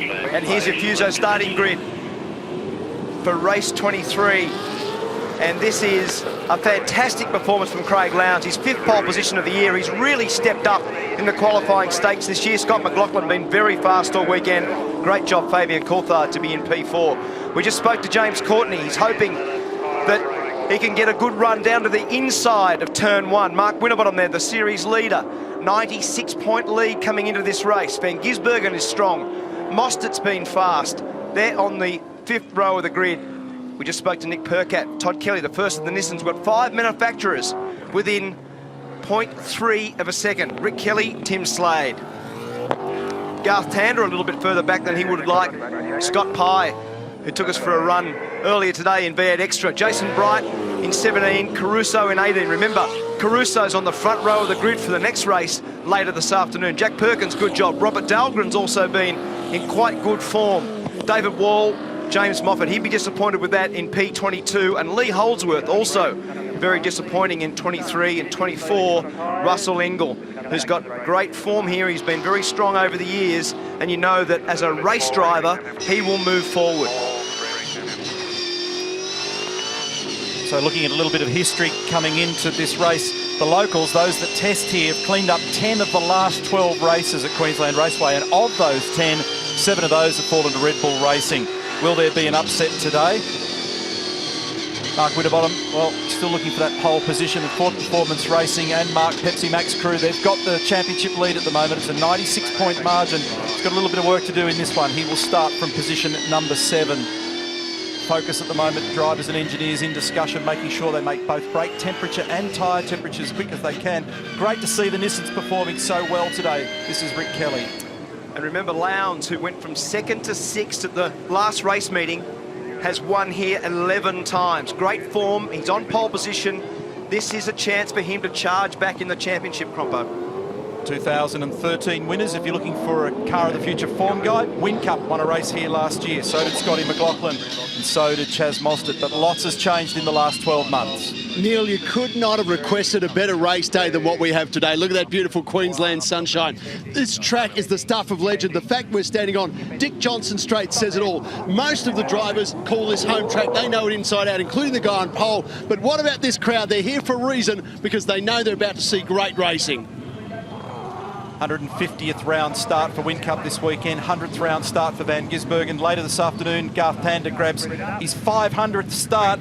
And here's your Fuso starting grid for race 23. And this is a fantastic performance from Craig Lowndes. His 5th pole position of the year. He's really stepped up in the qualifying stakes this year. Scott McLaughlin been very fast all weekend. Great job, Fabian Coulthard, to be in P4. We just spoke to James Courtney. He's hoping that he can get a good run down to the inside of turn 1. Mark Winterbottom there, the series leader. 96-point lead coming into this race. Van Gisbergen is strong. Mostert's been fast. They're on the 5th row of the grid. We just spoke to Nick Percat. Todd Kelly, the first of the Nissans. We've got 5 manufacturers within 0.3 of a second. Rick Kelly, Tim Slade. Garth Tander a little bit further back than he would like. Scott Pye, who took us for a run earlier today in V8 Extra. Jason Bright in 17, Caruso in 18. Remember, Caruso's on the front row of the grid for the next race later this afternoon. Jack Perkins, good job. Robert Dahlgren's also been in quite good form. David Wall, James Moffat, he'd be disappointed with that in P22. And Lee Holdsworth also very disappointing in 23 and 24. Russell Engel, who's got great form here. He's been very strong over the years. And you know that as a race driver, he will move forward. So looking at a little bit of history coming into this race, the locals, those that test here, have cleaned up 10 of the last 12 races at Queensland Raceway. And of those 10, 7 of those have fallen to Red Bull Racing. Will there be an upset today? Mark Winterbottom, well, still looking for that pole position of Ford Performance Racing and Mark Pepsi Max crew. They've got the championship lead at the moment. It's a 96-point margin. He's got a little bit of work to do in this one. He will start from position number 7. Focus at the moment, drivers and engineers in discussion, making sure they make both brake temperature and tyre temperature as quick as they can. Great to see the Nissans performing so well today. This is Rick Kelly. And remember, Lowndes, who went from 2nd to 6th at the last race meeting, has won here 11 times. Great form, he's on pole position. This is a chance for him to charge back in the championship, Crompo. 2013 winners, if you're looking for a car of the future form guide. Whincup won a race here last year, so did Scotty McLaughlin, and so did Chaz Mostert, but lots has changed in the last 12 months. Neil, you could not have requested a better race day than what we have today. Look at that beautiful Queensland sunshine. This track is the stuff of legend. The fact we're standing on Dick Johnson Straight says it all. Most of the drivers call this home track. They know it inside out, including the guy on pole. But what about this crowd? They're here for a reason, because they know they're about to see great racing. 150th round start for Whincup this weekend, 100th round start for Van Gisbergen. Later this afternoon, Garth Tander grabs his 500th start.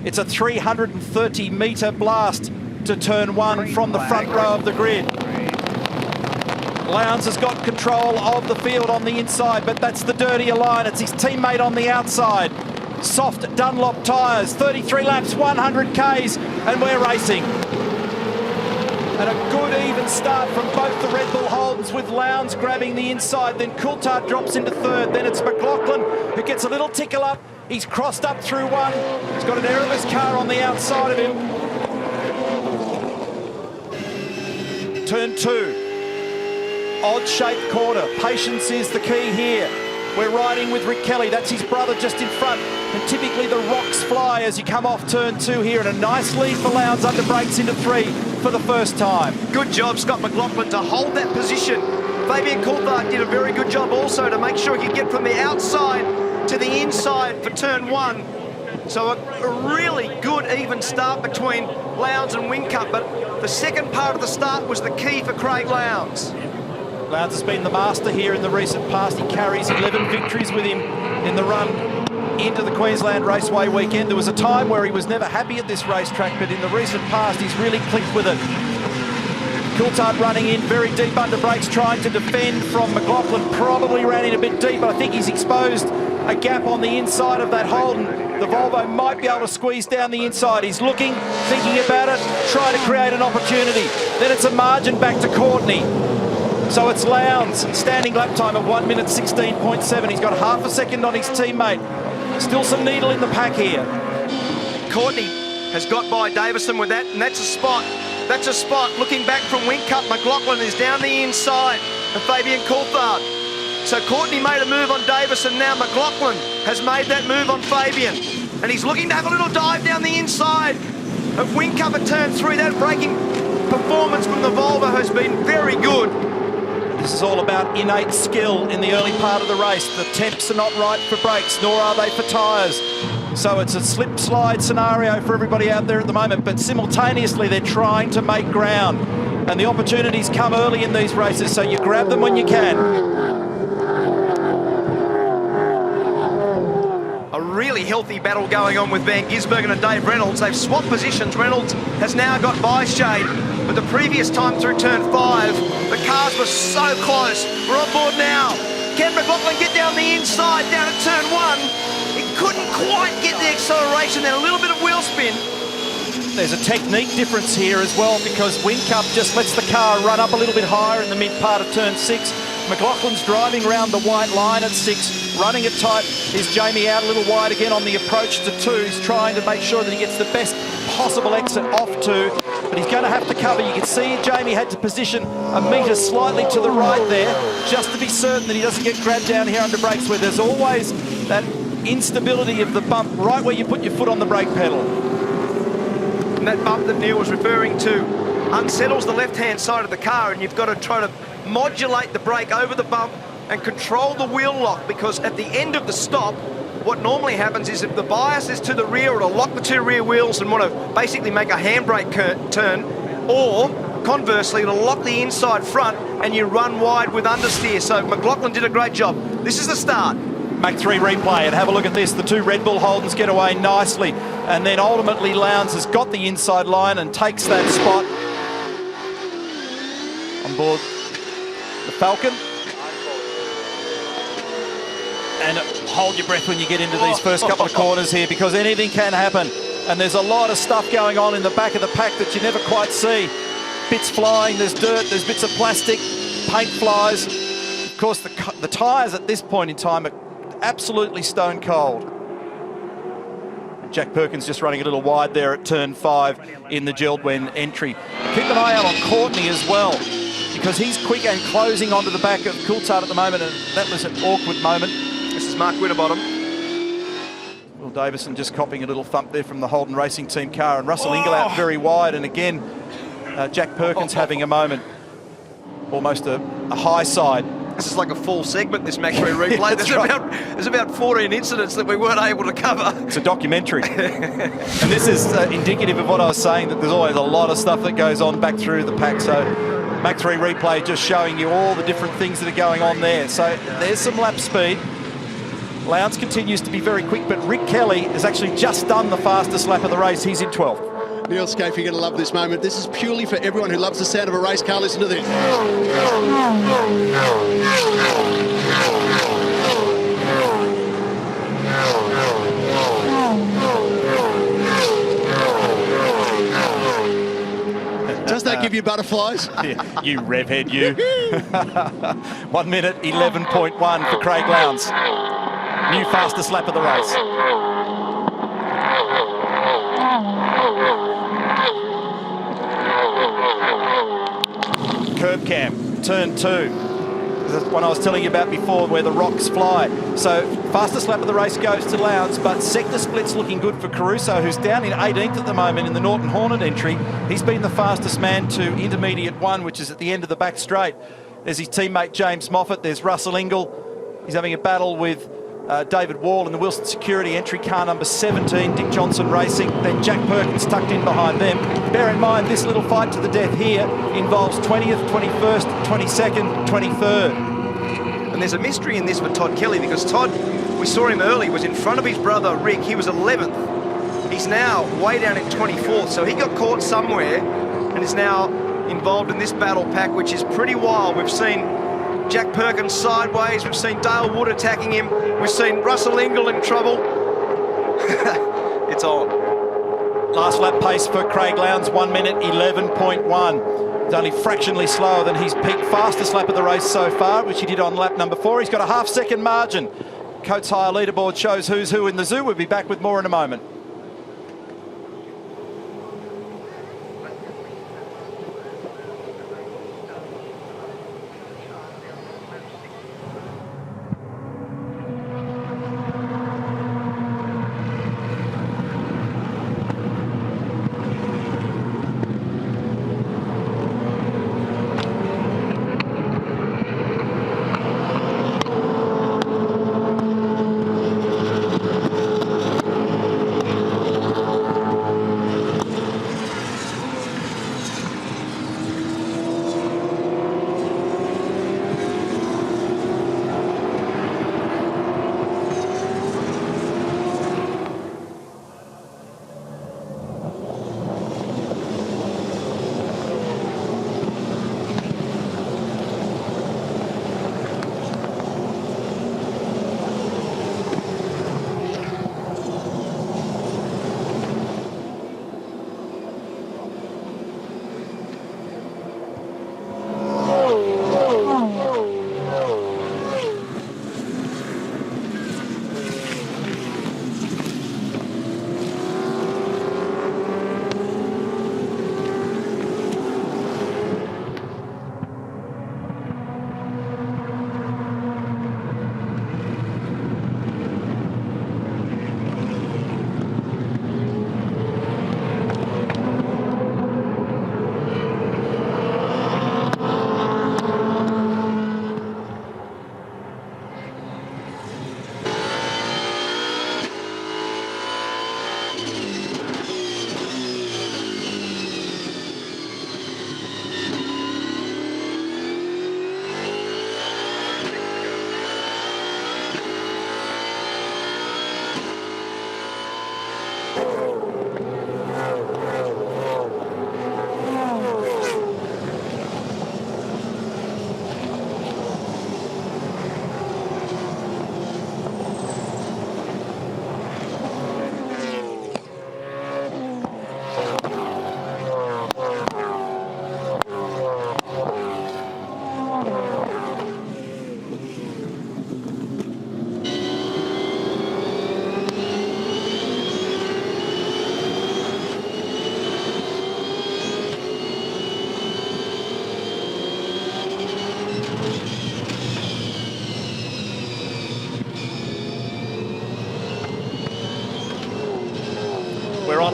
It's a 330-metre blast to turn 1 from the front row of the grid. Lowndes has got control of the field on the inside, but that's the dirtier line. It's his teammate on the outside. Soft Dunlop tyres, 33 laps, 100 Ks, and we're racing. And a good even start from both the Red Bull Holdens, with Lowndes grabbing the inside. Then Coulthard drops into 3rd. Then it's McLaughlin who gets a little tickle up. He's crossed up through 1. He's got an airless car on the outside of him. Turn 2. Odd-shaped corner. Patience is the key here. We're riding with Rick Kelly. That's his brother just in front. And typically the rocks fly as you come off turn 2 here. And a nice lead for Lowndes under brakes into 3 for the first time. Good job, Scott McLaughlin, to hold that position. Fabian Coulthard did a very good job also to make sure he could get from the outside to the inside for turn 1. So a really good even start between Lowndes and Whincup. But the second part of the start was the key for Craig Lowndes. Lowndes has been the master here in the recent past. He carries 11 victories with him in the run into the Queensland Raceway weekend. There was a time where he was never happy at this racetrack, but in the recent past he's really clicked with it. Coulthard running in very deep under brakes, trying to defend from McLaughlin. Probably ran in a bit deep, but I think he's exposed a gap on the inside of that Holden. The Volvo might be able to squeeze down the inside. He's looking, thinking about it, trying to create an opportunity. Then it's a margin back to Courtney. So it's Lowndes, standing lap time of 1 minute 16.7. He's got half a second on his teammate. Still some needle in the pack here. Courtney has got by Davison with that, and that's a spot. That's a spot. Looking back from Whincup, McLaughlin is down the inside of Fabian Coulthard. So Courtney made a move on Davison. Now McLaughlin has made that move on Fabian. And he's looking to have a little dive down the inside of Whincup at turn 3. That braking performance from the Volvo has been very good. This is all about innate skill in the early part of the race. The temps are not right for brakes, nor are they for tyres. So it's a slip-slide scenario for everybody out there at the moment, but simultaneously they're trying to make ground. And the opportunities come early in these races, so you grab them when you can. A really healthy battle going on with Van Gisbergen and Dave Reynolds. They've swapped positions. Reynolds has now got by shade, but the previous time through turn 5, the cars were so close. We're on board now. Can McLaughlin get down the inside, down at turn 1? He couldn't quite get the acceleration, then a little bit of wheel spin. There's a technique difference here as well, because Whincup just lets the car run up a little bit higher in the mid part of turn 6. McLaughlin's driving around the white line at 6, running it tight. Is Jamie out a little wide again on the approach to 2? He's trying to make sure that he gets the best possible exit off 2, but he's going to have to cover. You can see Jamie had to position a metre slightly to the right there, just to be certain that he doesn't get grabbed down here under brakes, where there's always that instability of the bump right where you put your foot on the brake pedal. And that bump that Neil was referring to unsettles the left-hand side of the car, and you've got to try to modulate the brake over the bump and control the wheel lock, because at the end of the stop, what normally happens is if the bias is to the rear, it'll lock the 2 rear wheels and want to basically make a handbrake turn, or conversely, it'll lock the inside front and you run wide with understeer. So McLaughlin did a great job. This is the start. Mach 3 replay and have a look at this. The 2 Red Bull Holdens get away nicely, and then ultimately Lowndes has got the inside line and takes that spot on board the Falcon. And hold your breath when you get into these first couple of corners here, because anything can happen. And there's a lot of stuff going on in the back of the pack that you never quite see. Bits flying, there's dirt, there's bits of plastic, paint flies. Of course, the tyres at this point in time are absolutely stone cold. Jack Perkins just running a little wide there at turn 5 in the Geldwen entry. Keep an eye out on Courtney as well, because he's quick and closing onto the back of Coulthard at the moment, and that was an awkward moment. This is Mark Winterbottom. Will Davison just copying a little thump there from the Holden Racing Team car, and Russell Ingall out very wide, and again Jack Perkins having a moment, almost a high side. This is like a full segment, this Mach 3 replay. There's about 14 incidents that we weren't able to cover. It's a documentary. And this is indicative of what I was saying, that there's always a lot of stuff that goes on back through the pack. So Mach 3 replay just showing you all the different things that are going on there. So there's some lap speed. Lowndes continues to be very quick, but Rick Kelly has actually just done the fastest lap of the race. He's in 12th. Neil Scaife, you're going to love this moment. This is purely for everyone who loves the sound of a race car. Listen to this. Does that give you butterflies? You revhead, you. 1 minute 11.1 for Craig Lowndes. New fastest lap of the race. Curb cam, turn 2. The one I was telling you about before, where the rocks fly. So fastest lap of the race goes to Lowndes, but sector split's looking good for Caruso, who's down in 18th at the moment in the Norton Hornet entry. He's been the fastest man to intermediate 1, which is at the end of the back straight. There's his teammate James Moffat. There's Russell Ingall. He's having a battle with David Wall in the Wilson Security entry car number 17, Dick Johnson Racing. Then Jack Perkins tucked in behind them. Bear in mind, this little fight to the death here involves 20th, 21st, 22nd, 23rd. And there's a mystery in this for Todd Kelly, because Todd, we saw him early, was in front of his brother Rick. He was 11th. He's now way down in 24th, so he got caught somewhere and is now involved in this battle pack, which is pretty wild. We've seen Jack Perkins sideways, we've seen Dale Wood attacking him, we've seen Russell Ingall in trouble. It's on. Last lap pace for Craig Lowndes, 1 minute 11.1. It's only fractionally slower than his peak fastest lap of the race so far, which he did on lap number 4. He's got a half-second margin. Coates Hire leaderboard shows who's who in the zoo. We'll be back with more in a moment.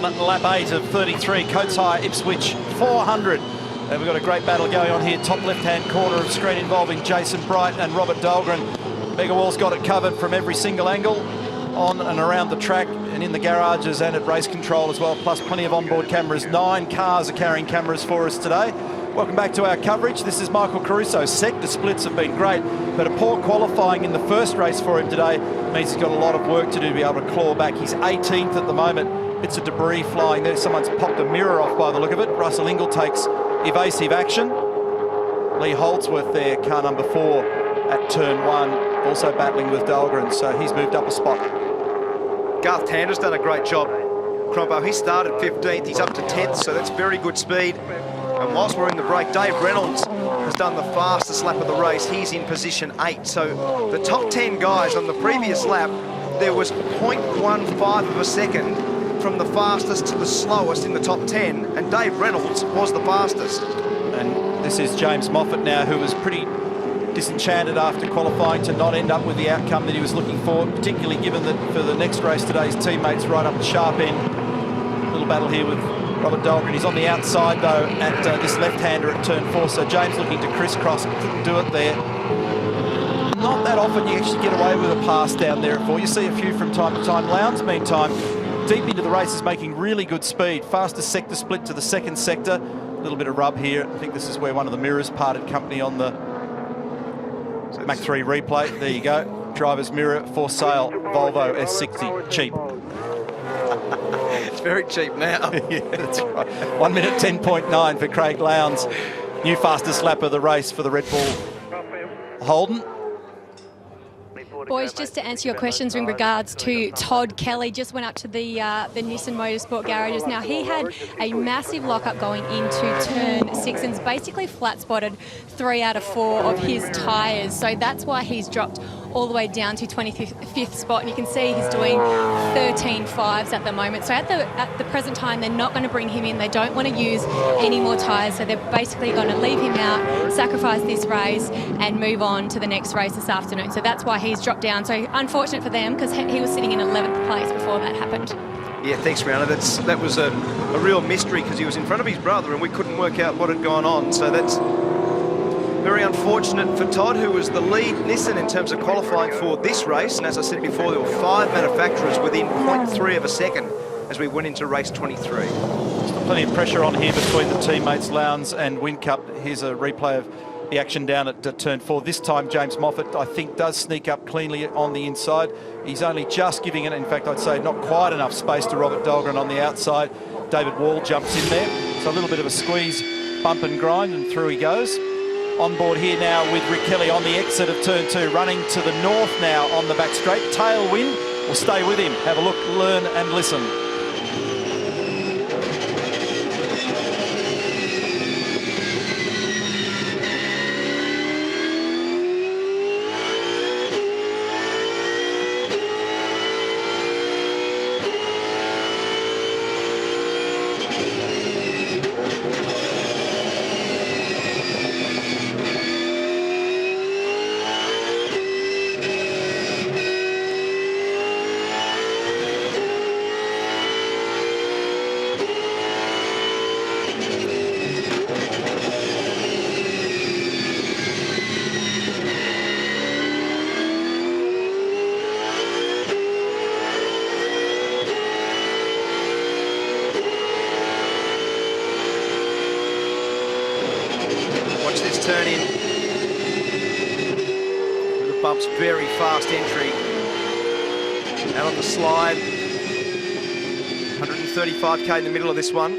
on lap 8 of 33. Coates Hire, Ipswich, 400. And we've got a great battle going on here. Top left-hand corner of screen involving Jason Bright and Robert Dahlgren. Megawall's got it covered from every single angle, on and around the track and in the garages and at race control as well, plus plenty of onboard cameras. 9 cars are carrying cameras for us today. Welcome back to our coverage. This is Michael Caruso. Sector splits have been great, but a poor qualifying in the first race for him today means he's got a lot of work to do to be able to claw back. He's 18th at the moment. Bits of debris flying there. Someone's popped a mirror off by the look of it. Russell Ingall takes evasive action. Lee Holdsworth there, car number 4 at turn 1, also battling with Dahlgren, so he's moved up a spot. Garth Tander's done a great job. Crombo, he started 15th, he's up to 10th, so that's very good speed. And whilst we're in the break, Dave Reynolds has done the fastest lap of the race. He's in position 8. So the top 10 guys on the previous lap, there was 0.15 of a second from the fastest to the slowest in the top 10, and Dave Reynolds was the fastest. And this is James Moffat now, who was pretty disenchanted after qualifying to not end up with the outcome that he was looking for, particularly given that for the next race today, his teammates right up the sharp end. Little battle here with Robert Dahlgren. He's on the outside, though, at this left-hander at turn 4, so James looking to crisscross, couldn't do it there. Not that often you actually get away with a pass down there at 4. You see a few from time to time. Lowndes, meantime, deep into the race is making really good speed. Fastest sector split to the second sector. A little bit of rub here. I think this is where one of the mirrors parted company on the Mach 3 replay. There you go. Driver's mirror for sale. Volvo S60. Cheap. It's very cheap now. Yeah, that's right. 1 minute 10.9 for Craig Lowndes. New fastest lap of the race for the Red Bull. Holden. Boys, just to answer your questions in regards to Todd Kelly, just went up to the Nissan Motorsport garages. Now, he had a massive lockup going into turn 6 and's basically flat spotted 3 out of 4 of his tyres. So that's why he's dropped all the way down to 25th spot. And you can see he's doing 13 5s at the moment. So at the present time, they're not going to bring him in. They don't want to use any more tyres. So they're basically going to leave him out, sacrifice this race and move on to the next race this afternoon. So that's why he's dropped down. So unfortunate for them, because he was sitting in 11th place before that happened. Yeah, thanks, Rihanna. That was a real mystery, because he was in front of his brother and we couldn't work out what had gone on. So that's very unfortunate for Todd, who was the lead Nissan in terms of qualifying for this race. And as I said before, there were 5 manufacturers within 0.3 of a second as we went into race 23. Still plenty of pressure on here between the teammates, Lowndes and Whincup. Here's a replay of the action down at turn 4. This time, James Moffat, I think, does sneak up cleanly on the inside. He's only just giving it, in fact, I'd say not quite enough space to Robert Dahlgren on the outside. David Wall jumps in there. So a little bit of a squeeze, bump and grind, and through he goes. On board here now with Rick Kelly on the exit of turn 2, running to the north now on the back straight. Tailwind will stay with him. Have a look, learn and listen. Turn in with the bumps, very fast entry out on the slide. 135k in the middle of this one.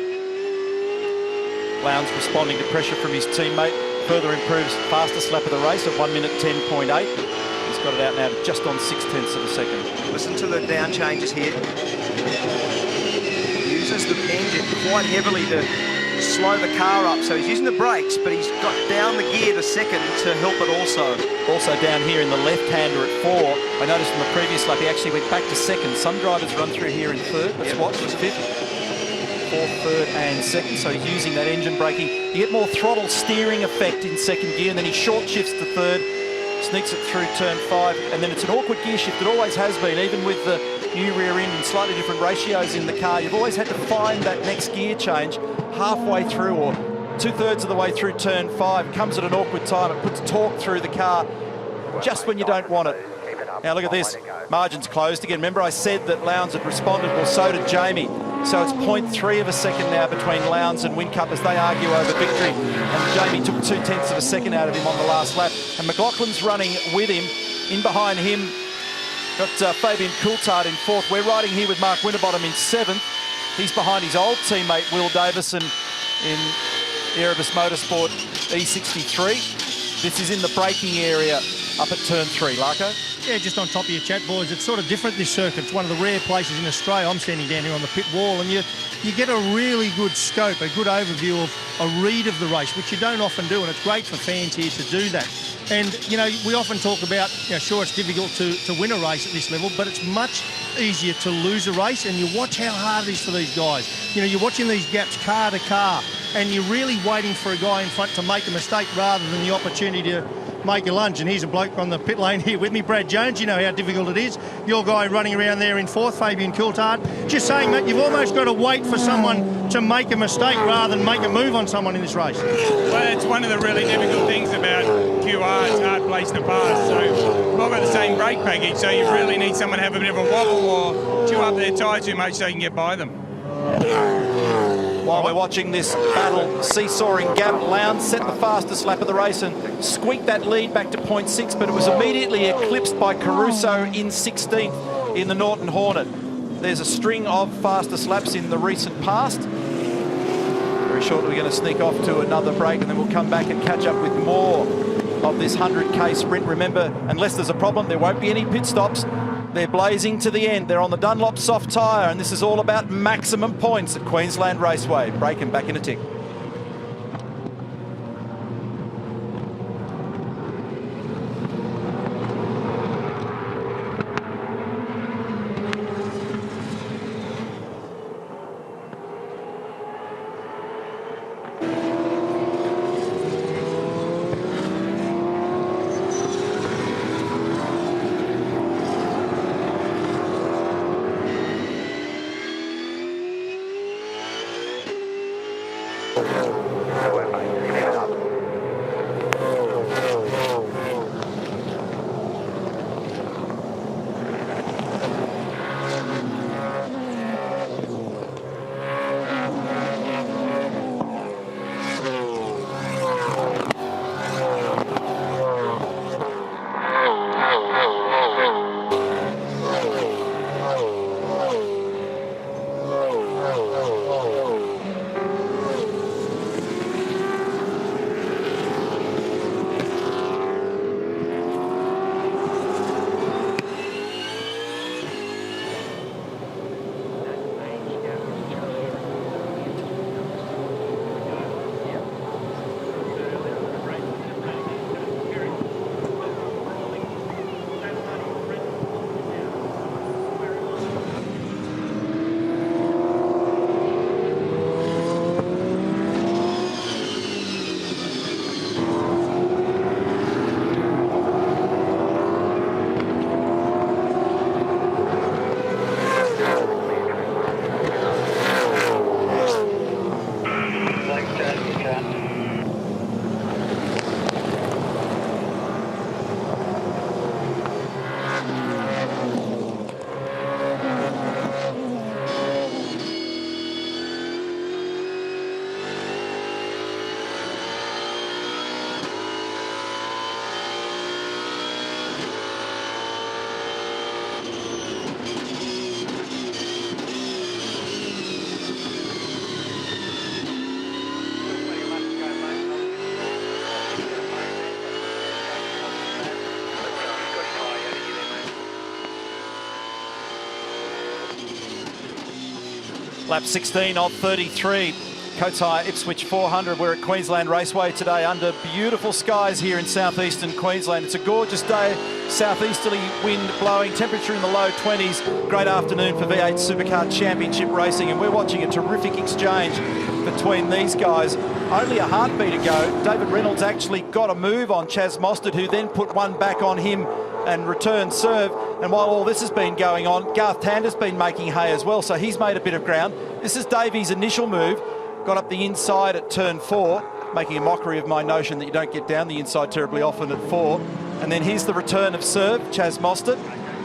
Lowndes responding to pressure from his teammate, further improves fastest lap of the race at 1 minute 10.8. He's got it out now to just on 0.6 of a second. Listen to the down changes here. Uses the engine quite heavily to slow the car up, so he's using the brakes, but he's got down the gear the second to help it also. Also down here in the left-hander at 4, I noticed in the previous lap he actually went back to second. Some drivers run through here in third. Let's watch. He's 5th, 4th, 3rd and 2nd, so he's using that engine braking. You get more throttle steering effect in second gear, and then he short shifts to 3rd, sneaks it through turn 5, and then it's an awkward gear shift. It always has been, even with the new rear end and slightly different ratios in the car. You've always had to find that next gear change halfway through or 2/3 of the way through turn 5. It comes at an awkward time. It puts torque through the car just when you don't want it. Now look at this. Margin's closed again. Remember I said that Lowndes had responded. Well, so did Jamie. So it's 0.3 of a second now between Lowndes and Whincup as they argue over victory. And Jamie took 0.2 of a second out of him on the last lap. And McLaughlin's running with him. In behind him, got Fabian Coulthard in 4th. We're riding here with Mark Winterbottom in 7th. He's behind his old teammate Will Davison in Erebus Motorsport E63. This is in the braking area up at turn 3. Larko? Yeah, just on top of your chat, boys. It's sort of different, this circuit. It's one of the rare places in Australia. I'm standing down here on the pit wall, and you get a really good scope, a good overview of a read of the race, which you don't often do, and it's great for fans here to do that. And, you know, we often talk about, you know, sure, it's difficult to win a race at this level, but it's much easier to lose a race, and you watch how hard it is for these guys. You know, you're watching these gaps car to car, and you're really waiting for a guy in front to make a mistake rather than the opportunity to make a lunge. And here's a bloke on the pit lane here with me, Brad Jones. You know how difficult it is. Your guy running around there in 4th, Fabian Coulthard. Just saying, mate, you've almost got to wait for someone to make a mistake rather than make a move on someone in this race. Well, it's one of the really difficult things about QR. It's a hard place to pass. So we've all got the same brake package, so you really need someone to have a bit of a wobble or chew up their tyre too much so you can get by them. While we're watching this battle, seesawing gap, Lowndes set the fastest lap of the race and squeaked that lead back to 0.6, but it was immediately eclipsed by Caruso in 16th in the Norton Hornet. There's a string of fastest laps in the recent past. Very shortly we're going to sneak off to another break, and then we'll come back and catch up with more of this 100k sprint. Remember, unless there's a problem, there won't be any pit stops. They're blazing to the end. They're on the Dunlop soft tyre, and this is all about maximum points at Queensland Raceway. Break and back in a tick. Lap 16 of 33. Coates Hire Ipswich 400. We're at Queensland Raceway today under beautiful skies here in southeastern Queensland. It's a gorgeous day, southeasterly wind blowing, temperature in the low 20s. Great afternoon for V8 Supercar Championship racing, and we're watching a terrific exchange between these guys. Only a heartbeat ago, David Reynolds actually got a move on Chaz Mostert, who then put one back on him and returned serve. And while all this has been going on, Garth Tander's been making hay as well, so he's made a bit of ground. This is Davey's initial move. Got up the inside at turn 4, making a mockery of my notion that you don't get down the inside terribly often at 4. And then here's the return of serve, Chaz Mostert.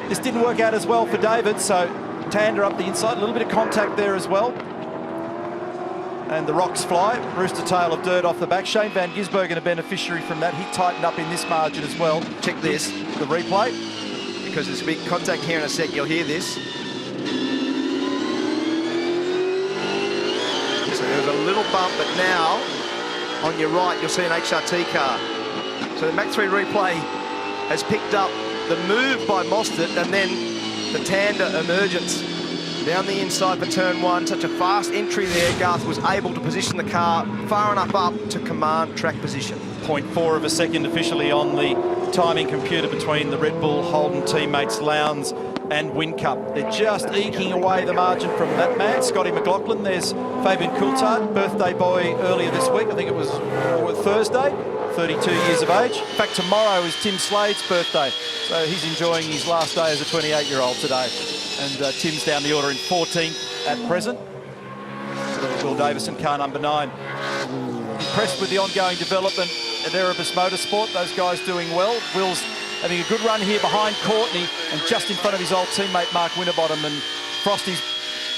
This didn't work out as well for David, so Tander up the inside, a little bit of contact there as well. And the rocks fly, rooster tail of dirt off the back. Shane Van Gisbergen a beneficiary from that. He tightened up in this margin as well. Check this, the replay. because there's a big contact here in a sec. You'll hear this. So there was a little bump, but now on your right you'll see an HRT car. So the Mach 3 replay has picked up the move by Mostert and then the Tander emergence down the inside for turn 1. Such a fast entry there. Garth was able to position the car far enough up to command track position. 0.4 of a second officially on the timing computer between the Red Bull Holden teammates Lowndes and Whincup. They're just eking away the margin from that man, Scotty McLaughlin. There's Fabian Coulthard, birthday boy earlier this week. I think it was Thursday, 32 years of age. In fact, tomorrow is Tim Slade's birthday, so he's enjoying his last day as a 28-year-old today. And Tim's down the order in 14th at present. Will Davison, car number 9. Impressed with the ongoing development at Erebus Motorsport. Those guys doing well. Will's having a good run here behind Courtney and just in front of his old teammate Mark Winterbottom, and Frosty's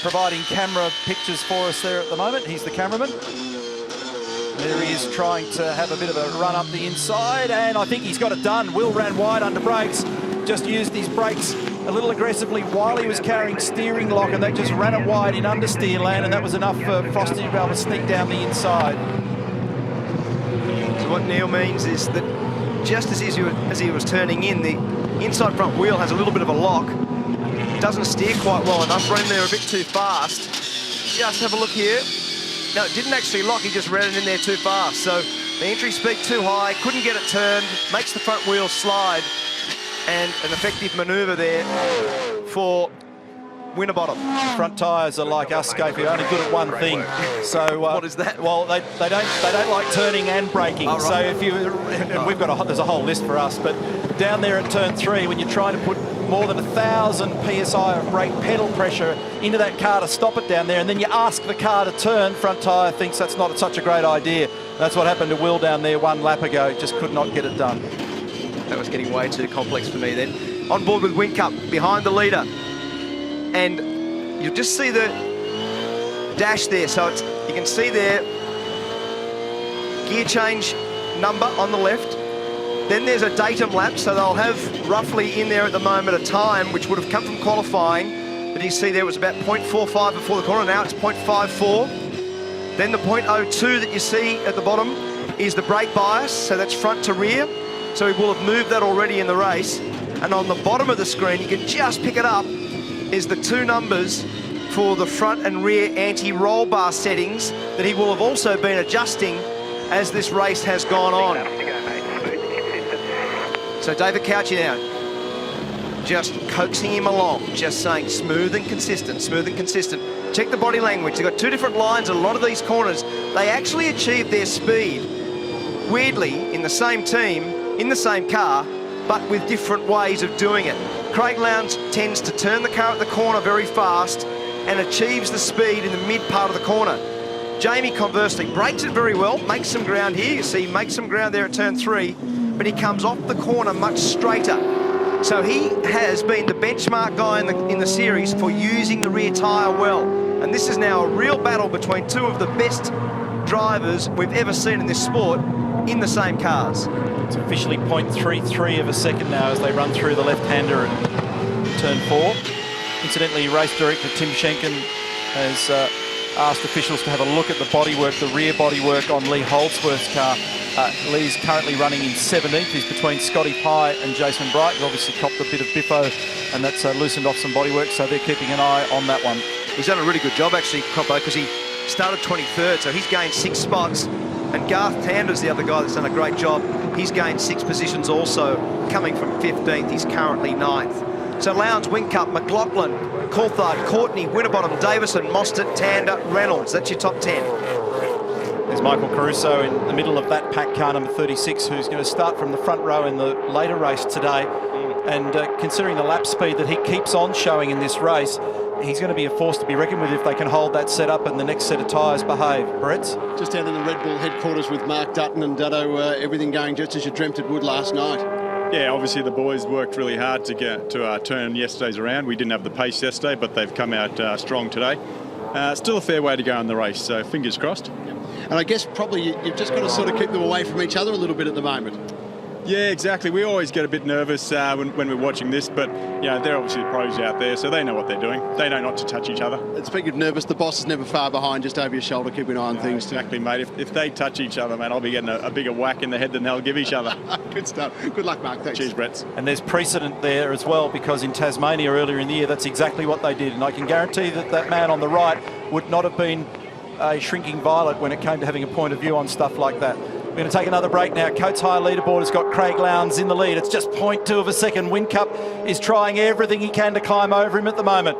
providing camera pictures for us there at the moment. He's the cameraman. There he is trying to have a bit of a run up the inside, and I think he's got it done. Will ran wide under brakes, just used his brakes a little aggressively while he was carrying steering lock, and that just ran it wide in understeer land, and that was enough for Frosty to be able to sneak down the inside. So what Neil means is that just as he was turning in, the inside front wheel has a little bit of a lock. Doesn't steer quite well enough, running there a bit too fast. Just have a look here. No, it didn't actually lock, he just ran it in there too fast. So the entry speed too high, couldn't get it turned, makes the front wheel slide, and an effective manoeuvre there for Winterbottom. Front tyres are like us, Scapey, only good at one thing. So what is that? Well, they don't like turning and braking. Oh, right. So if you, and we've got there's a whole list for us, but down there at turn 3, when you're trying to put more than 1,000 psi of brake pedal pressure into that car to stop it down there, and then you ask the car to turn, front tyre thinks that's not such a great idea. That's what happened to Will down there one lap ago. Just could not get it done. That was getting way too complex for me then. On board with Whincup, behind the leader. And you'll just see the dash there. So it's, you can see there, gear change number on the left. Then there's a datum lap, so they'll have roughly in there at the moment a time which would have come from qualifying. But you see there it was about 0.45 before the corner. Now it's 0.54. Then the 0.02 that you see at the bottom is the brake bias, so that's front to rear. So he will have moved that already in the race. And on the bottom of the screen, you can just pick it up, is the 2 numbers for the front and rear anti-roll bar settings that he will have also been adjusting as this race has gone on. So David Couchy now, just coaxing him along, just saying smooth and consistent, smooth and consistent. Check the body language. They've got 2 different lines in a lot of these corners. They actually achieve their speed, weirdly, in the same team, in the same car, but with different ways of doing it. Craig Lowndes tends to turn the car at the corner very fast and achieves the speed in the mid part of the corner. Jamie, conversely, brakes it very well, makes some ground here. You see, he makes some ground there at turn 3, but he comes off the corner much straighter. So he has been the benchmark guy in the series for using the rear tyre well. And this is now a real battle between 2 of the best drivers we've ever seen in this sport in the same cars. It's officially 0.33 of a second now as they run through the left-hander at turn 4. Incidentally, race director Tim Schenken has asked officials to have a look at the bodywork, the rear bodywork on Lee Holdsworth's car. Lee's currently running in 17th. He's between Scotty Pye and Jason Bright. He's obviously copped a bit of biffo, and that's loosened off some bodywork, so they're keeping an eye on that one. He's done a really good job, actually, Coppo, because he started 23rd, so he's gained 6 spots. And Garth Tander's the other guy that's done a great job. He's gained 6 positions also, coming from 15th. He's currently 9th. So Lowndes, Whincup, McLaughlin, Coulthard, Courtney, Winterbottom, Davison, Mostert, Tander, Reynolds. That's your top 10. There's Michael Caruso in the middle of that pack car, number 36, who's going to start from the front row in the later race today. And considering the lap speed that he keeps on showing in this race, he's going to be a force to be reckoned with if they can hold that setup and the next set of tyres behave. Brett? Just down in the Red Bull headquarters with Mark Dutton and Dutto, everything going just as you dreamt it would last night. Yeah, obviously the boys worked really hard to get to turn yesterday's around. We didn't have the pace yesterday, but they've come out strong today. Still a fair way to go in the race, so fingers crossed. And I guess probably you've just got to sort of keep them away from each other a little bit at the moment. Yeah, exactly. We always get a bit nervous when we're watching this, but they're obviously the pros out there, so they know what they're doing. They know not to touch each other. And speaking of nervous, the boss is never far behind, just over your shoulder, keeping an eye on things. Exactly, mate. If they touch each other, mate, I'll be getting a bigger whack in the head than they'll give each other. Good stuff. Good luck, Mark. Thanks. Cheers, Brett. And there's precedent there as well, because in Tasmania earlier in the year, that's exactly what they did. And I can guarantee that that man on the right would not have been a shrinking violet when it came to having a point of view on stuff like that. We're going to take another break now. Coates High leaderboard has got Craig Lowndes in the lead. It's just 0.2 of a second. Whincup is trying everything he can to climb over him at the moment.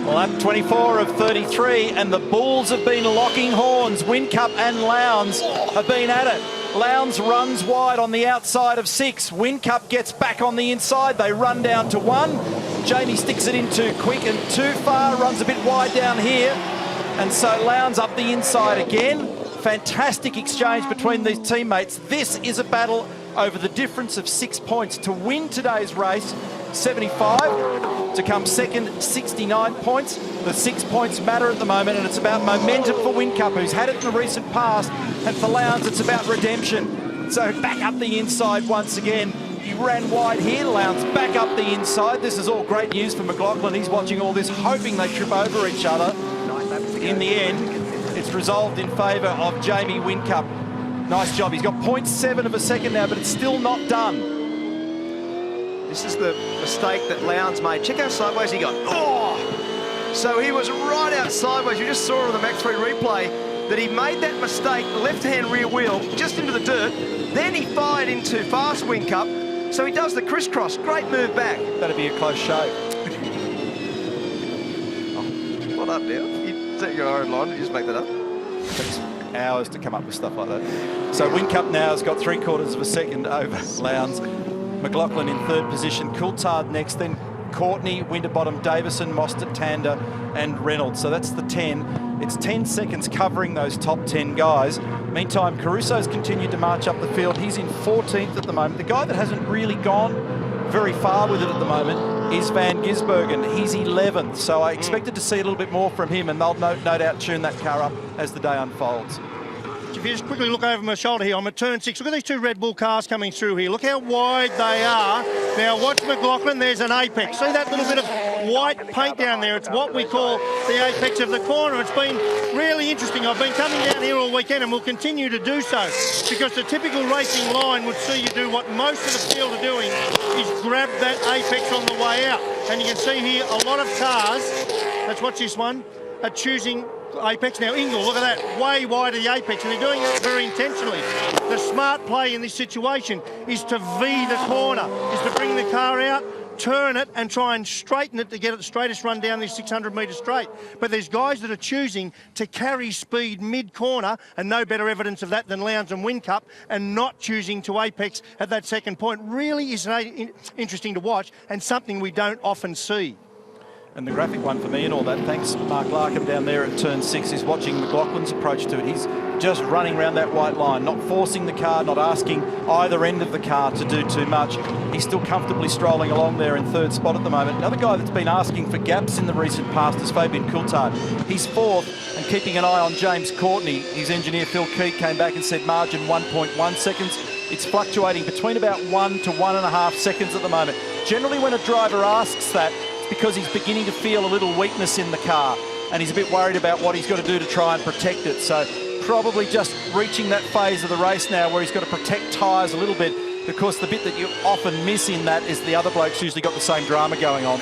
Well, lap 24 of 33, and the Bulls have been locking horns. Whincup and Lowndes have been at it. Lowndes runs wide on the outside of 6. Whincup gets back on the inside. They run down to 1. Jamie sticks it in too quick and too far, runs a bit wide down here. And so Lowndes up the inside again. Fantastic exchange between these teammates. This is a battle over the difference of 6 points. To win today's race, 75. To come second, 69 points. The 6 points matter at the moment, and it's about momentum for Whincup, who's had it in the recent past. And for Lowndes, it's about redemption. So back up the inside once again. He ran wide here. Lowndes back up the inside. This is all great news for McLaughlin. He's watching all this, hoping they trip over each other. In the end, it's resolved in favour of Jamie Whincup. Nice job. He's got 0.7 of a second now, but it's still not done. This is the mistake that Lowndes made. Check how sideways he got. Oh! So he was right out sideways. You just saw it on the Mach 3 replay that he made that mistake, left-hand rear wheel, just into the dirt. Then he fired into fast wing cup. So he does the crisscross. Great move back. That'd be a close shave. What up, Dale? You set your own line, you just make that up. Takes hours to come up with stuff like that. So Whincup now has got 3/4 of a second over Lowndes. McLaughlin in third position. Coulthard next, then Courtney, Winterbottom, Davison, Mostert, Tander and Reynolds. So that's the 10. It's 10 seconds covering those top 10 guys. Meantime, Caruso's continued to march up the field. He's in 14th at the moment. The guy that hasn't really gone very far with it at the moment is Van Gisbergen. He's 11th, so I expected to see a little bit more from him, and they'll no doubt tune that car up as the day unfolds. If you just quickly look over my shoulder here, I'm at turn 6. Look at these two Red Bull cars coming through here. Look how wide they are. Now watch McLaughlin, there's an apex. See that little bit of white paint down there? It's what we call the apex of the corner. It's been really interesting. I've been coming down here all weekend and will continue to do so, because the typical racing line would see you do what most of the field are doing, is grab that apex on the way out. And you can see here a lot of cars, let's watch this one, are choosing apex. Now Ingle, look at that, way wide of the apex, and they're doing that very intentionally. The smart play in this situation is to V the corner, is to bring the car out, turn it and try and straighten it to get it the straightest run down this 600 metre straight. But there's guys that are choosing to carry speed mid-corner, and no better evidence of that than Lowndes and Whincup, and not choosing to apex at that second point. Really is interesting to watch, and something we don't often see. And the graphic one for me and all that, thanks Mark Larkham down there at turn 6, is watching McLaughlin's approach to it. He's just running around that white line, not forcing the car, not asking either end of the car to do too much. He's still comfortably strolling along there in third spot at the moment. Another guy that's been asking for gaps in the recent past is Fabian Coulthard. He's fourth and keeping an eye on James Courtney. His engineer Phil Keat came back and said margin 1.1 seconds. It's fluctuating between about 1 to 1.5 seconds at the moment. Generally when a driver asks that, because he's beginning to feel a little weakness in the car and he's a bit worried about what he's got to do to try and protect it. So probably just reaching that phase of the race now where he's got to protect tyres a little bit, because the bit that you often miss in that is the other bloke's usually got the same drama going on.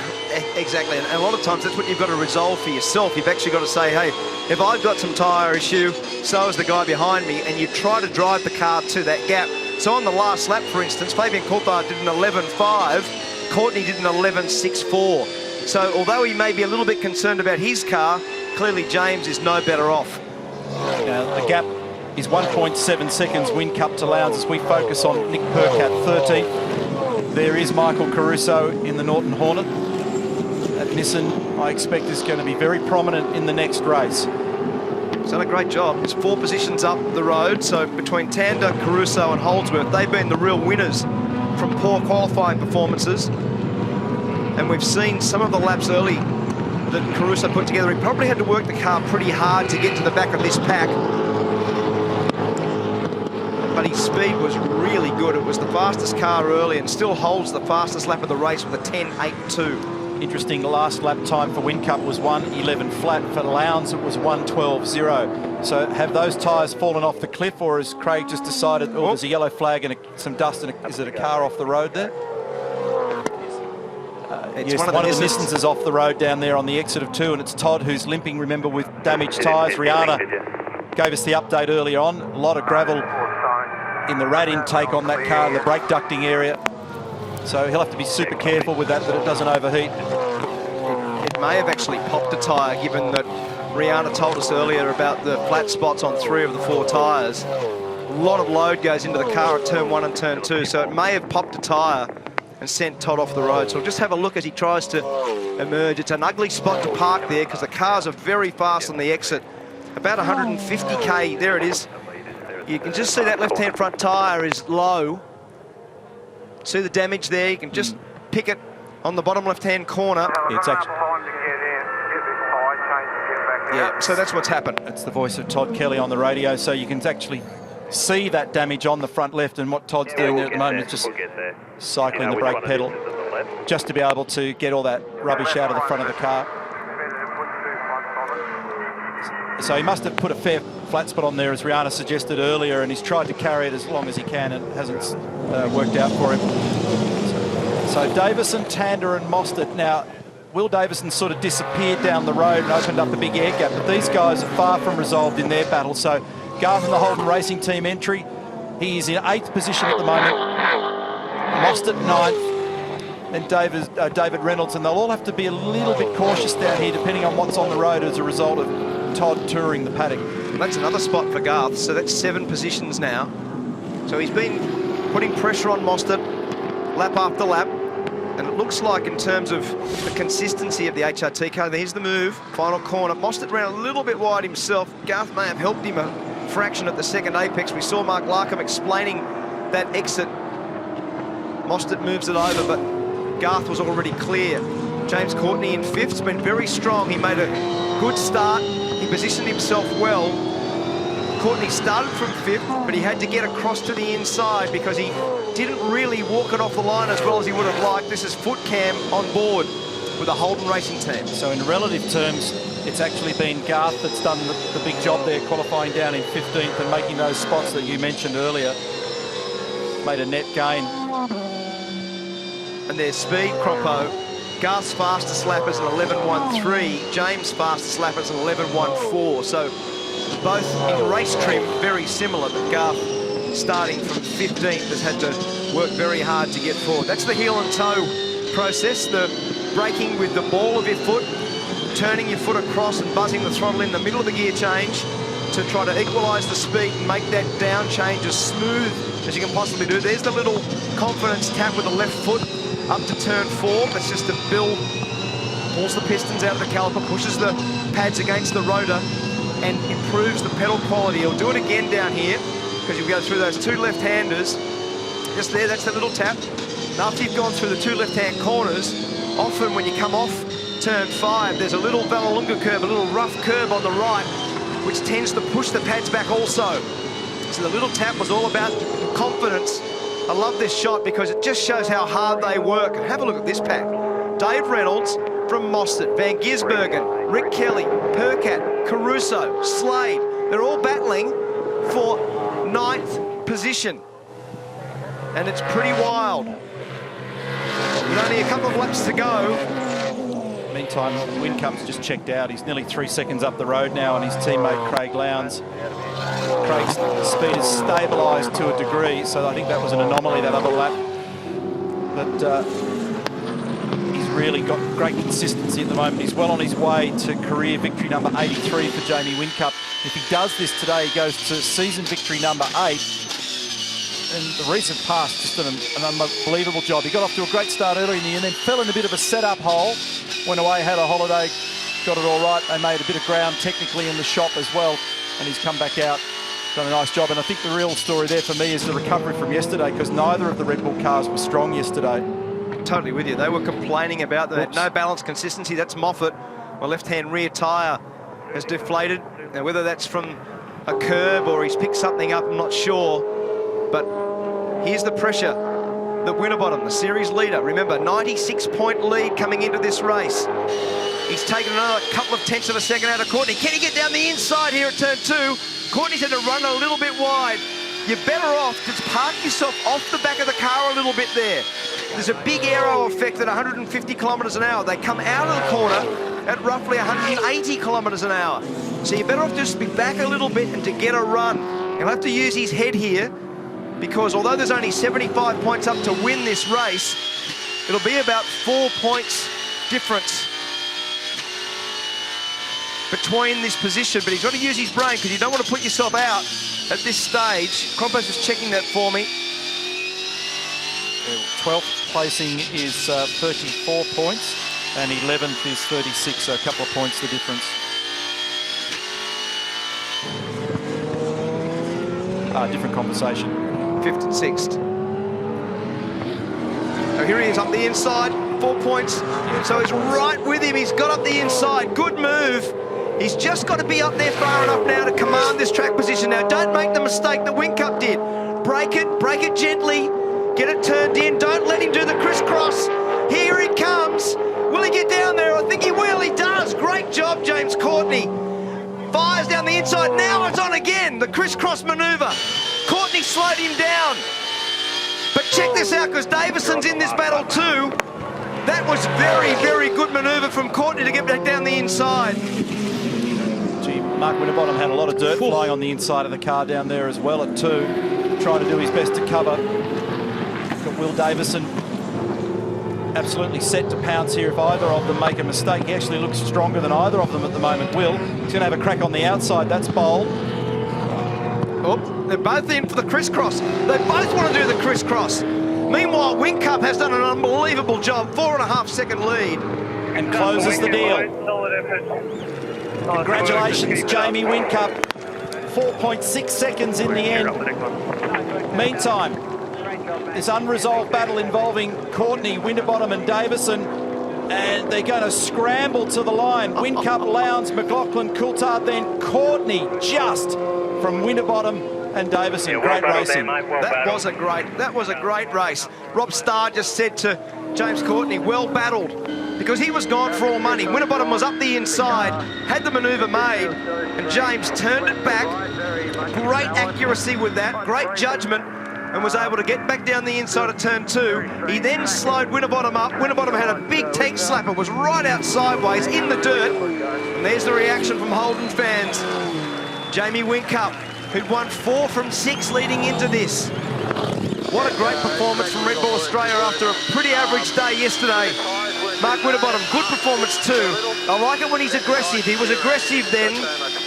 Exactly, and a lot of times that's what you've got to resolve for yourself. You've actually got to say, hey, if I've got some tyre issue, so is the guy behind me, and you try to drive the car to that gap. So on the last lap, for instance, Fabian Coulthard did an 11.5, Courtney did an 11.64. So although he may be a little bit concerned about his car, clearly James is no better off. The gap is 1.7 seconds Whincup to Lowndes as we focus on Nick Percat 13th. There is Michael Caruso in the Norton Hornet. That Nissan, I expect, is going to be very prominent in the next race. He's done a great job. He's 4 positions up the road, so between Tander, Caruso and Holdsworth, they've been the real winners from poor qualifying performances. And we've seen some of the laps early that Caruso put together. He probably had to work the car pretty hard to get to the back of this pack. But his speed was really good. It was the fastest car early and still holds the fastest lap of the race with a 10.82. Interesting, the last lap time for Whincup was 1:11 flat. For Lowndes, it was 1:12.0. So have those tyres fallen off the cliff, or has Craig just decided, oh, there's a yellow flag and some dust, and is it a car off the road there? Yes, one of the Nissans is off the road down there on the exit of 2, and it's Todd who's limping, remember, with damaged tyres. Rihanna gave us the update earlier on. A lot of gravel in the rad intake on that car in the brake ducting area. So he'll have to be super careful with that it doesn't overheat. It may have actually popped a tyre, given that Rihanna told us earlier about the flat spots on 3 of the 4 tyres. A lot of load goes into the car at turn 1 and turn 2, so it may have popped a tyre and sent Todd off the road. So we'll just have a look as he tries to emerge. It's an ugly spot to park there because the cars are very fast on the exit. About 150k, there it is. You can just see that left-hand front tyre is low. See the damage there? You can just pick it on the bottom left-hand corner. It's actually... Yeah, so that's what's happened. That's the voice of Todd Kelly on the radio, so you can actually see that damage on the front left, and what Todd's doing there at the moment is just cycling the brake pedal just to be able to get all that rubbish out of the front of the car. So he must have put a fair flat spot on there, as Rihanna suggested earlier, and he's tried to carry it as long as he can, and it hasn't worked out for him. So Davison, Tander and Mostert. Now, Will Davison sort of disappeared down the road and opened up the big air gap, but these guys are far from resolved in their battle. So Garth and the Holden Racing Team entry, he is in 8th position at the moment. Mostert 9th, and David Reynolds, and they'll all have to be a little bit cautious down here depending on what's on the road as a result of Todd touring the paddock. That's another spot for Garth, so that's 7 positions now. So he's been putting pressure on Mostert lap after lap, and it looks like in terms of the consistency of the HRT car, here's the move, final corner. Mostert ran a little bit wide himself. Garth may have helped him a fraction at the second apex. We saw Mark Larkham explaining that exit. Mostert moves it over, but Garth was already clear. James Courtney in 5th, has been very strong. He made a good start. He positioned himself well. Courtney started from 5th, but he had to get across to the inside because he didn't really walk it off the line as well as he would have liked. This is foot cam on board with a Holden Racing Team. So in relative terms, it's actually been Garth that's done the big job there, qualifying down in 15th and making those spots that you mentioned earlier. Made a net gain. And there's speed, Croppo. Garth's fastest lap is an 11.13. James' fastest lap is an 11.14. So both in race trim very similar, but Garth starting from 15th has had to work very hard to get forward. That's the heel and toe process, the braking with the ball of your foot, turning your foot across and buzzing the throttle in the middle of the gear change to try to equalise the speed and make that down change as smooth as you can possibly do. There's the little confidence tap with the left foot up to turn 4. That's just to build, pulls the pistons out of the caliper, pushes the pads against the rotor and improves the pedal quality. He'll do it again down here because you'll go through those 2 left-handers. Just there, that's the little tap. And after you've gone through the 2 left-hand corners, often when you come off turn 5, there's a little Vallelunga curve, a little rough curve on the right, which tends to push the pads back also. So the little tap was all about confidence. I love this shot because it just shows how hard they work. And have a look at this pack. Dave Reynolds from Mostert, Van Gisbergen, Rick Kelly, Percat, Caruso, Slade. They're all battling for 9th position. And it's pretty wild. With only a couple of laps to go. Meantime, Wincup's just checked out. He's nearly 3 seconds up the road now, and his teammate Craig Lowndes. Craig's speed is stabilised to a degree, so I think that was an anomaly that other lap. But he's really got great consistency at the moment. He's well on his way to career victory number 83 for Jamie Whincup. If he does this today, he goes to season victory number 8. And the recent past, just an unbelievable job. He got off to a great start early in the year and then fell in a bit of a set-up hole. Went away, had a holiday, got it all right. They made a bit of ground technically in the shop as well. And he's come back out, done a nice job. And I think the real story there for me is the recovery from yesterday, because neither of the Red Bull cars were strong yesterday. Totally with you. They were complaining about that. No balance consistency. That's Moffat. My left-hand rear tyre has deflated. Now, whether that's from a curb or he's picked something up, I'm not sure. But here's the pressure that Winterbottom, the series leader, remember, 96-point lead coming into this race. He's taken another couple of tenths of a second out of Courtney. Can he get down the inside here at turn 2? Courtney's had to run a little bit wide. You're better off just park yourself off the back of the car a little bit there. There's a big aero effect at 150 kilometres an hour. They come out of the corner at roughly 180 kilometres an hour. So you're better off just be back a little bit and to get a run. He'll have to use his head here, because although there's only 75 points up to win this race, it'll be about 4 points difference between this position. But he's got to use his brain, because you don't want to put yourself out at this stage. Compo's just checking that for me. 12th placing is 34 points, and 11th is 36, so a couple of points the difference. Different conversation. 5th and 6th. So here he is up the inside, 4 points. So he's right with him. He's got up the inside. Good move. He's just got to be up there far enough now to command this track position. Now, don't make the mistake that Whincup did. Break it gently. Get it turned in. Don't let him do the crisscross. Here he comes. Will he get down there? I think he will. He does. Great job, James Courtney. Fires down the inside. Now it's on again. The crisscross manoeuvre. Courtney slowed him down. But check this out, because Davison's in this battle too. That was very, very good manoeuvre from Courtney to get back down the inside. Gee, Mark Winterbottom had a lot of dirt flying on the inside of the car down there as well at 2, trying to do his best to cover. Got Will Davison absolutely set to pounce here if either of them make a mistake. He actually looks stronger than either of them at the moment. Will, he's going to have a crack on the outside. That's bold. Oh, they're both in for the crisscross. They both want to do the crisscross. Meanwhile, Whincup has done an unbelievable job. 4.5-second lead. And closes the deal. Congratulations, Jamie Whincup. 4.6 seconds in the end. Meantime, this unresolved battle involving Courtney, Winterbottom and Davison, and they're going to scramble to the line. Whincup, Lowndes, McLaughlin, Coulthard, then Courtney just from Winterbottom and Davison. Great racing. That was a great race. Rob Starr just said to James Courtney, well battled, because he was gone for all money. Winterbottom was up the inside, had the manoeuvre made, and James turned it back. Great accuracy with that, great judgment, and was able to get back down the inside of turn 2. He then slowed Winterbottom up. Winterbottom had a big tank slapper, was right out sideways in the dirt. And there's the reaction from Holden fans. Jamie Whincup, who'd won 4 from 6 leading into this. What a great performance from Red Bull Australia after a pretty average day yesterday. Mark Winterbottom, good performance too. I like it when he's aggressive. He was aggressive then,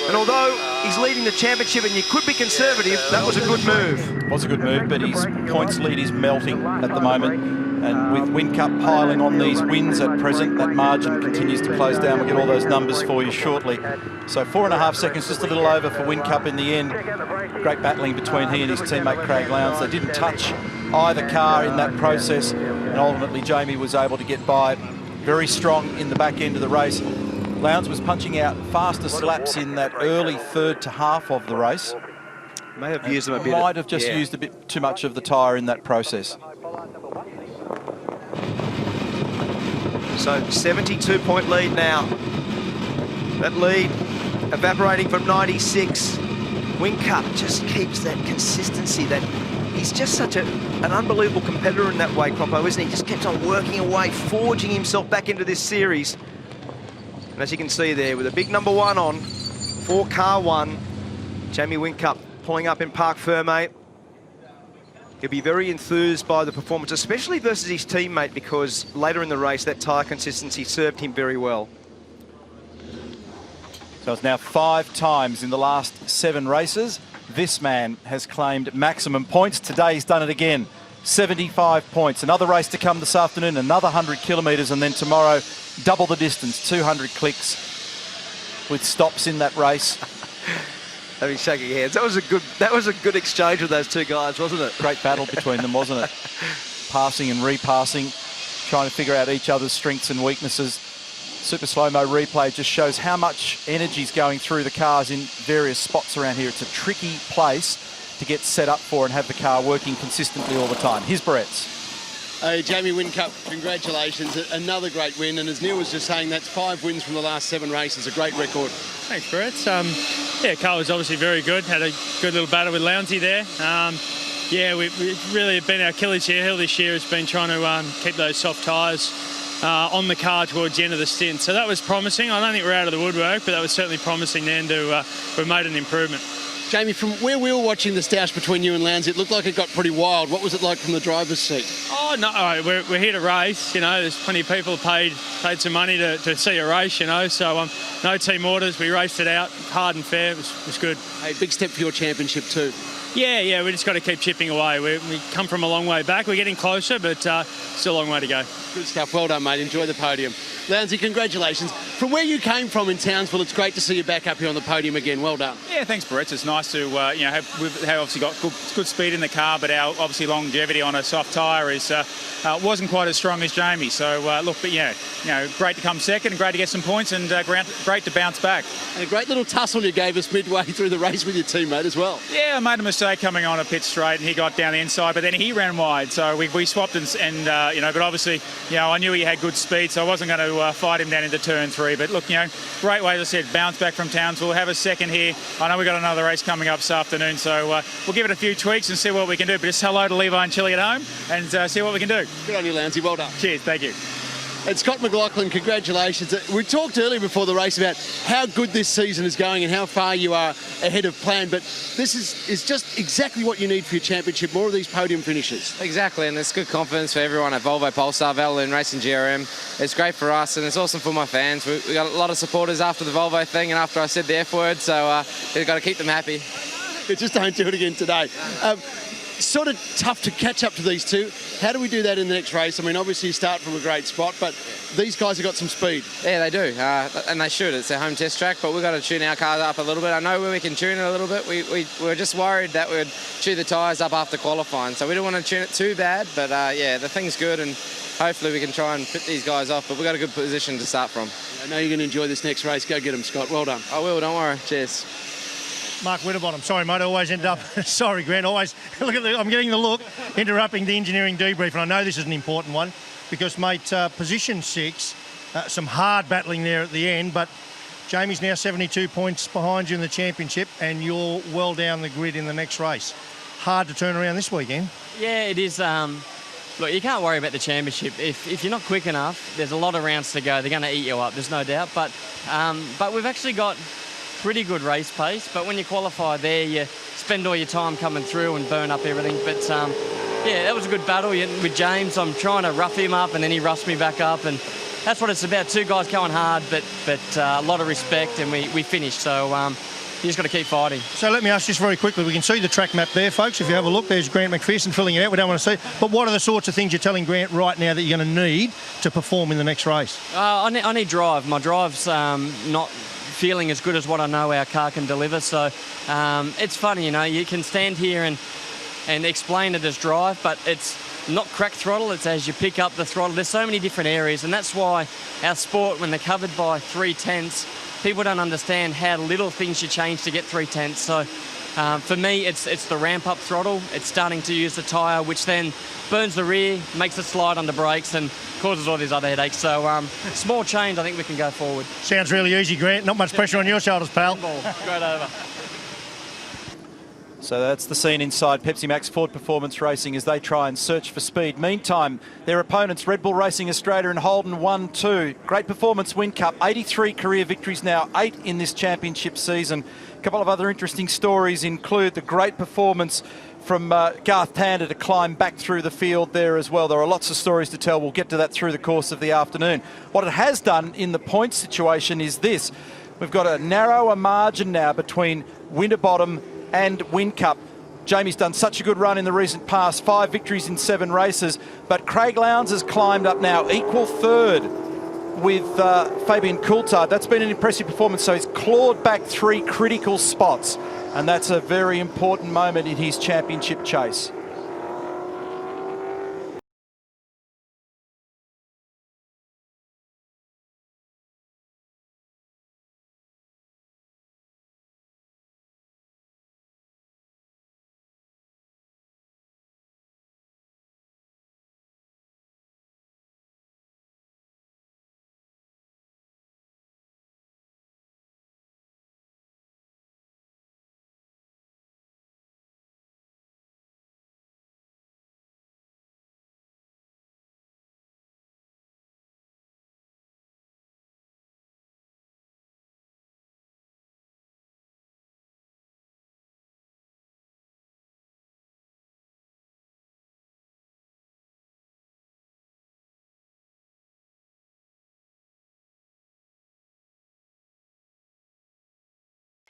and although he's leading the championship and you could be conservative, that was a good move. It was a good move, but his points lead is melting at the moment. And with Whincup piling on these wins at present, that margin continues to close down. We'll get all those numbers for you shortly. So 4.5 seconds, just a little over for Whincup in the end. Great battling between he and his teammate Craig Lowndes. They didn't touch either car in that process, and ultimately Jamie was able to get by very strong in the back end of the race. Lowndes was punching out fastest laps in that early third to half of the race. May have used them a bit. Might have just used a bit too much of the tyre in that process. So 72-point lead now. That lead evaporating from 96. Whincup just keeps that consistency. That he's just such an unbelievable competitor in that way, Croppo, isn't he? He just keeps on working away, forging himself back into this series. And as you can see there, with a big number 1 on, for car 1, Jamie Whincup pulling up in Parc Ferme. He'll be very enthused by the performance, especially versus his teammate, because later in the race, that tyre consistency served him very well. So it's now 5 times in the last 7 races. This man has claimed maximum points. Today he's done it again. 75 points. Another race to come this afternoon, another 100 kilometres, and then tomorrow, double the distance, 200 clicks with stops in that race. They'll be shaking hands. That was a good exchange with those two guys, wasn't it? Great battle between them, wasn't it? Passing and repassing, trying to figure out each other's strengths and weaknesses. Super slow-mo replay just shows how much energy's going through the cars in various spots around here. It's a tricky place to get set up for and have the car working consistently all the time. Here's Barrett's. Hey, Jamie Whincup, congratulations. Another great win, and as Neil was just saying, that's 5 wins from the last 7 races. A great record. Thanks, Brett. Yeah, car was obviously very good. Had a good little battle with Lowndesy there. Yeah, we really have been our Achilles heel this year. Has been trying to keep those soft tyres on the car towards the end of the stint. So that was promising. I don't think we're out of the woodwork, but that was certainly promising then to we've made an improvement. Jamie, from where we were watching the stoush between you and Lowndes, it looked like it got pretty wild. What was it like from the driver's seat? Oh, no, we're here to race, you know. There's plenty of people paid some money to see a race, you know. So no team orders. We raced it out hard and fair. It was good. Hey, big step for your championship too. Yeah, we just got to keep chipping away. We come from a long way back. We're getting closer, but still a long way to go. Good stuff. Well done, mate. Enjoy the podium. Lowndesy, congratulations. From where you came from in Townsville, it's great to see you back up here on the podium again. Well done. Yeah, thanks, Brett. It's nice to we've obviously got good speed in the car, but our obviously longevity on a soft tyre is wasn't quite as strong as Jamie. So look, but great to come second, and great to get some points, and great to bounce back. And a great little tussle you gave us midway through the race with your teammate as well. Yeah, I made a mistake coming on a pit straight, and he got down the inside, but then he ran wide. So we swapped and but obviously I knew he had good speed, so I wasn't going to fight him down into turn 3. But look, great way, as I said, bounce back from Townsville, have a second here. I know we've got another race coming up this afternoon, so we'll give it a few tweaks and see what we can do. But just hello to Levi and Chili at home and see what we can do. Good on you, Lowndesy. Well done. Cheers. Thank you. And Scott McLaughlin, congratulations. We talked earlier before the race about how good this season is going and how far you are ahead of plan, but this is just exactly what you need for your championship, more of these podium finishes. Exactly, and it's good confidence for everyone at Volvo, Polestar, Valvoline Racing, GRM. It's great for us, and it's awesome for my fans. We got a lot of supporters after the Volvo thing and after I said the F word, so we've got to keep them happy. Just don't do it again today. Sort of tough to catch up to these two. How do we do that in the next race? I mean, obviously you start from a great spot, but these guys have got some speed. Yeah, they do, and they should. It's their home test track, but we've got to tune our cars up a little bit. I know where we can tune it a little bit. We're just worried that we'd chew the tyres up after qualifying, so we don't want to tune it too bad, but yeah, the thing's good, and hopefully we can try and put these guys off, but we've got a good position to start from. I know you're going to enjoy this next race. Go get them, Scott. Well done. I will, don't worry. Cheers. Mark Winterbottom. Sorry, mate, I always end up... Sorry, Grant, always... Look at I'm getting the look, interrupting the engineering debrief, and I know this is an important one because, mate, position 6, some hard battling there at the end, but Jamie's now 72 points behind you in the championship and you're well down the grid in the next race. Hard to turn around this weekend. Yeah, it is. Look, you can't worry about the championship. If you're not quick enough, there's a lot of rounds to go. They're going to eat you up, there's no doubt. But we've actually got pretty good race pace, but when you qualify there, you spend all your time coming through and burn up everything. But yeah, that was a good battle with James. I'm trying to rough him up and then he roughs me back up, and that's what it's about. Two guys going hard, but a lot of respect, and we finished. So you just got to keep fighting. So let me ask this very quickly. We can see the track map there, folks. If you have a look, there's Grant McPherson filling it out. We don't want to see. But what are the sorts of things you're telling Grant right now that you're going to need to perform in the next race? I need drive. My drive's not feeling as good as what I know our car can deliver. So it's funny, you know, you can stand here and explain it as drive, but it's not crack throttle, it's as you pick up the throttle. There's so many different areas, and that's why our sport, when they're covered by 3/10, people don't understand how little things you change to get 3/10. So for me, it's the ramp up throttle. It's starting to use the tyre, which then burns the rear, makes it slide under brakes and causes all these other headaches. So small change, I think we can go forward. Sounds really easy, Grant. Not much pressure on your shoulders, pal. Straight over. So that's the scene inside Pepsi Max Ford Performance Racing as they try and search for speed. Meantime, their opponents, Red Bull Racing Australia and Holden, 1-2. Great performance, Win Cup, 83 career victories now, 8 in this championship season. A couple of other interesting stories include the great performance from Garth Tander to climb back through the field there as well. There are lots of stories to tell. We'll get to that through the course of the afternoon. What it has done in the points situation is this. We've got a narrower margin now between Winterbottom and Win Cup. Jamie's done such a good run in the recent past, 5 victories in 7 races, but Craig Lowndes has climbed up now, equal third with Fabian Coulthard. That's been an impressive performance, so he's clawed back 3 critical spots, and that's a very important moment in his championship chase.